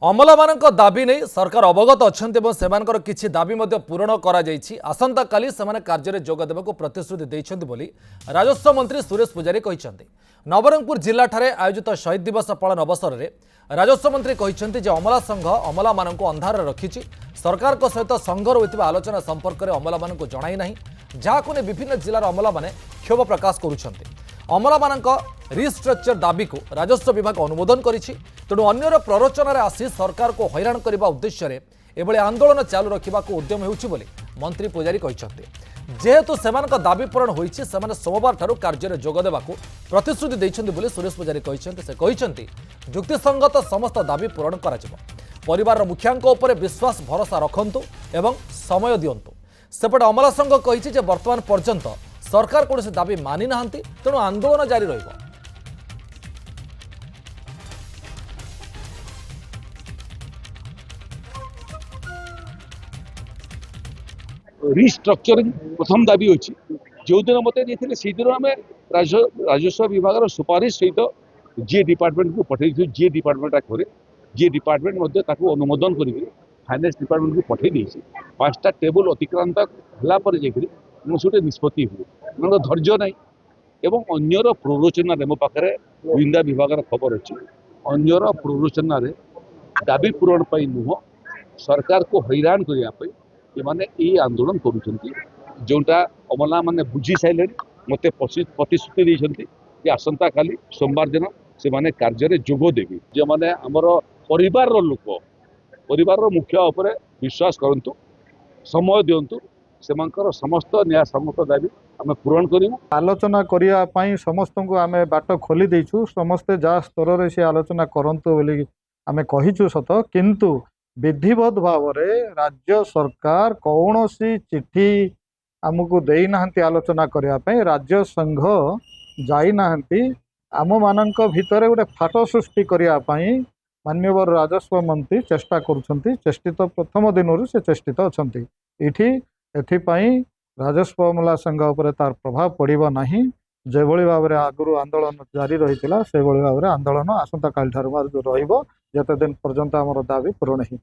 अमला मानक दाबी नहीं सरकार अवगत अच्छा से किसी दाबी पूरण आसंता काली से कार्य जोगदेवा प्रतिश्रुति देते बोली राजस्व मंत्री सुरेश पुजारी कहते। नवरंगपुर जिला ठारे आयोजित शहीद दिवस पालन अवसर में राजस्व मंत्री कहते अमला संघ अमला मानक अंधार रखी सरकार सहित संघर होता आलोचना संपर्क में अमला मानक जणाई जहां ने विभिन्न जिलार अमला माने क्षोभ प्रकाश करुछन्ते। अमला मानक रिस्ट्रक्चर दाबी को राजस्व विभाग अनुमोदन करिछि। तेणु अन्यर प्ररोचन आसी सरकार को हैरान करने उद्देश्य एभली आंदोलन चालू रखा उद्यम होउछि बोली मंत्री पुजारी कहते। जेहेतु सेमानक दाबी पूरण होइछि सेमाने सोमवार ठारू कार्य जोगदेवा प्रतिश्रुति देइछन्ति बोली सुरेश पुजारी कहते। से कहते युक्तिसंगत समस्त दाबी पूरण करा जिवो। परिवार मुखियांक उपरे विश्वास भरोसा रखंतु एवं समय दियंतु। सेपटे अमला संघ कहिछि जे वर्तमान पर्यंत सरकार कौन दाबी मानि नाहांती तेणु आंदोलन जारी रहिबो। रिस्ट्रक्चरिंग प्रथम दाबी अच्छी जो दिन मत से दिन आम राजस्व विभाग सुपारिश सहित जी डिपार्टमेंट को पठे जी डिपार्टमेंट करे जी डिपार्टमेंट अनुमोदन कर फाइनेंस डिपार्टमेंट को पठे पांचटा टेबुल अतिक्रांत होगापर गोटे निष्पत्ति हुए धैर्य ना एवं अन्यर प्ररोचन मो पाखे गुइंदा विभाग खबर अच्छी अन्यर प्ररोचन दाबी पूरण नुह सरकार को हैरान करने एमाने ये आंदोलन करुँचा अमला माने बुझी सारे मत प्रतिश्रुति देते कि आसंता काली सोमवार दिन से माने कार्य जोग देवी जो मैंने आमर परिवार लोक परिवार मुखिया उपरे विश्वास करंतु समय दिंतु से समस्त न्याय सम्मत दाबी आम पूरण करूँ। आलोचना करने समस्त को आम बाट खोली देचु समस्ते जहाँ स्तर में से आलोचना करंतु बोली आम कहीचु सत किंतु विधिवत भाव में राज्य सरकार कौन सी चिट्ठी आमको देना आलोचना करने राज्य संघ जाना आम मान भितर गोटे फाट सृष्टि करने माननीय राजस्व मंत्री चेष्टा करुँच चेष्टित प्रथम दिन से चेष्टित अच्छा एथिपाई राजस्व अमला संघ उपर तार प्रभाव पड़ो ना जो भाव में आगु आंदोलन जारी रही से भाव में आंदोलन आसंता काल ठार रहिबो जते दिन पर्यंत आमर दाबी पूरण ही।